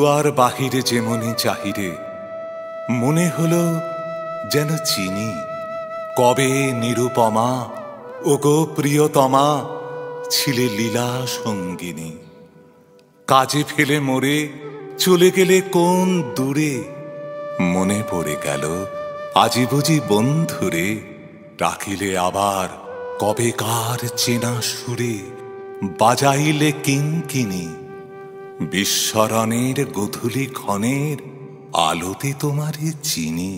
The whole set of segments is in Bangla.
দুয়ার বাহিরে যেমনি চাহিরে, মনে হলো যেন চিনি কবে নিরুপমা ওগো প্রিয়তমা ছিলে লীলা সঙ্গিনী। কাজে ফেলে মোরে চলে গেলে কোন দূরে, মনে পড়ে গেল আজি বুঝি বন্ধুরে। ডাকিলে আবার কবেকার চেনা সুরে, বাজাইলে কিঙ্কিনি বিস্মরণের গধূলি ক্ষণের আলোতে তোমারে চিনি।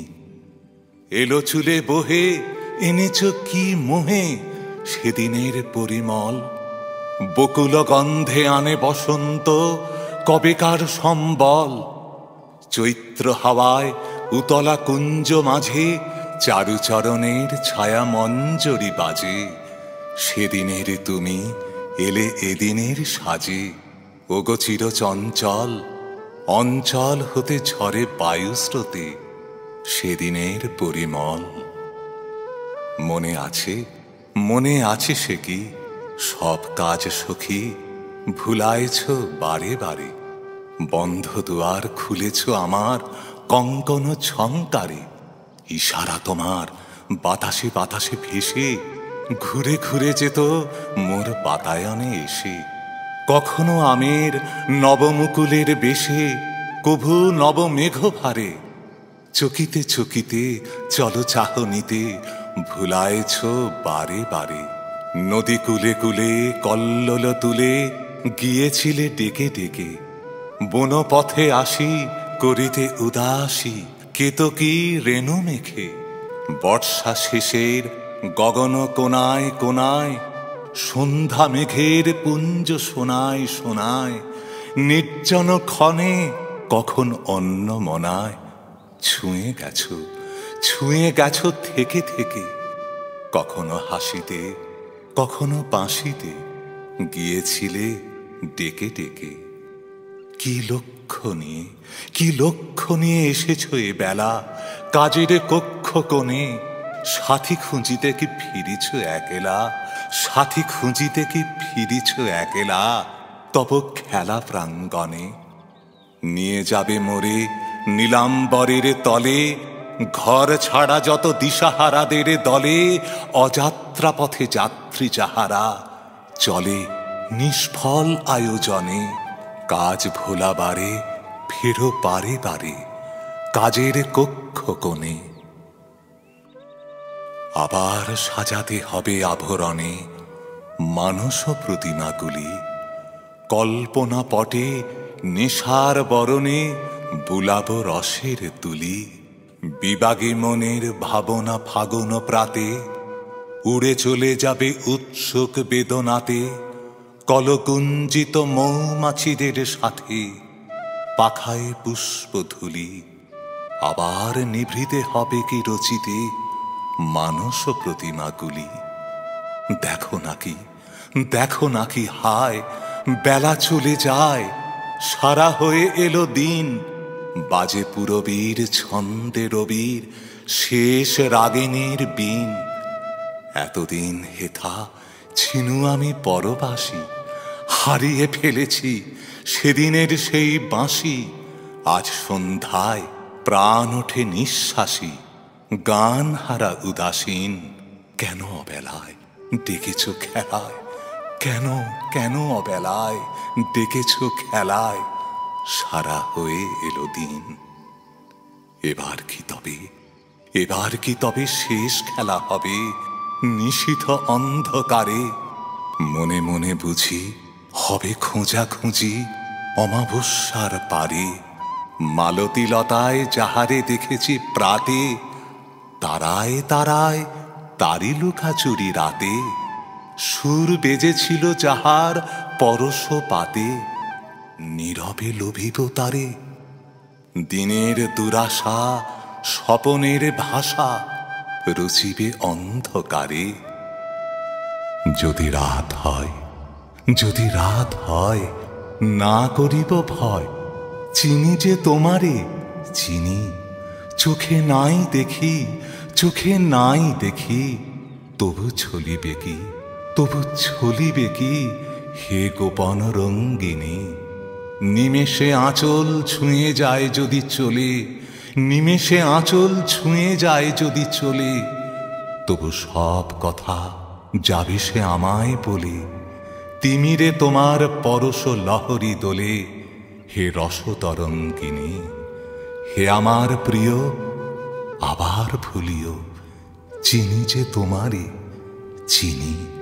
এলো চুলে বহে এনেছ কি মোহে সেদিনের পরিমল, বকুল গন্ধে আনে বসন্ত কবেকার সম্বল। চৈত্র হাওয়ায় উতলা কুঞ্জ মাঝে চারুচরণের ছায়া মঞ্জরি বাজে। সেদিনের তুমি এলে এদিনের সাজে, ওগো চির চঞ্চল অঞ্চল হতে ঝরে বায়ুস্রোতে সেদিনের পরিমল। মনে আছে, মনে আছে সে কি সব কাজ সখী ভুলাইছ বারে বারে। বন্ধ দুয়ার খুলেছ আমার কঙ্কন ঝংকারে, ইশারা তোমার বাতাসে বাতাসে ভেসে ঘুরে ঘুরে যেত মোর বাতায়নে এসে। কখনো আমের নবমুকুলের বেশে, কভু নবমেঘ ভারে, চকিতে চকিতে চলো চাহনিতে ভুলাইছ বারে বারে। নদী কুলে কুলে কল্লোল তুলে গিয়েছিলে ডেকে ডেকে, বনপথে আসি করিতে উদাসী কেতকী রেণু মেখে। বর্ষা শেষের গগন কোনায় কোনায় সন্ধ্যা মেঘের পুঞ্জ শোনায় শোনায়। নির্জন ক্ষণে কখন অন্য মনায় ছুঁয়ে গেছো থেকে থেকে। কখনো হাসিতে কখনো বাঁশিতে গিয়েছিলে ডেকে ডেকে। কি লক্ষ্য নিয়ে এসেছ এ বেলা কাজের কক্ষ কোণে। সাথী খুঁজিতে কি ফিরিছ একেলা, সাথী খুঁজিতে কি ফিরিছ একেলা তব খেলা প্রাঙ্গণে। নিয়ে যাবে মোরে নীলাম্বরের তলে, ঘর ছাড়া যত দিশাহারাদের দলে। অযাত্রা পথে যাত্রী যাহারা চলে নিষ্ফল আয়োজনে। কাজ ভোলাবারে ফেরো বারে বারে কাজের কক্ষ কোণে। আবার সাজাতে হবে আভরণে মানস প্রতিমাগুলি, কল্পনা পটে নেশার বরণে বুলাব রসের তুলি। বিবাগে মনের ভাবনা ফাগুন প্রাতে, উড়ে চলে যাবে উৎসুক বেদনাতে। কলকুঞ্জিত মৌমাছিদের সাথে পাখায় পুষ্পধূলি, আবার নিভৃতে হবে কি রচিতে মানস প্রতিমাগুলি। দেখো নাকি হায় বেলা চলে যায়, সারা হয়ে এলো দিন। বাজে পুরবীর ছন্দে রবির শেষ রাগিনীর বীণ। এতদিন হেথা ছিনু আমি পরবাসী, হারিয়ে ফেলেছি সেদিনের সেই বাঁশি। আজ সন্ধ্যায় প্রাণ ওঠে নিঃশ্বাসী, গান হারা উদাসীন। কেন অবেলায় ডেকেছ খেলায়, কেন অবেলায় ডেকেছ খেলায়। সারা হয়ে এলো দিন। এবার কি তবে শেষ খেলা হবে নিশীথ অন্ধকারে। মনে মনে বুঝি হবে খোঁজাখুঁজি অমাবস্যার পারে। মালতী লতায় যাহারে দেখেছি প্রাতে, তারায় তারায় তারি লুকাচুরি রাতে। সুর বেজেছিল যাহার পরশ পাতে, নীরবে লোভিব তারে। দিনের দুরাশা স্বপনের ভাষা রচিবে অন্ধকারে। যদি রাত হয় না করিব ভয়, চিনি যে তোমারে চিনি। চোখে নাই দেখি তবু ছলিবে কি হে গোপন রঙ্গিনী। নিমেষে আঁচল ছুঁয়ে যায় যদি চলে, নিমেষে আঁচল ছুঁয়ে যায় যদি চলে, তবু সব কথা যাবে সে আমায় বলে। তিমিরে তোমার পরশ লহরী দোলে, হে রসতরঙ্গিনী, হে আমার প্রিয়, আবার ভুলিও চিনি যে তোমারে চিনি।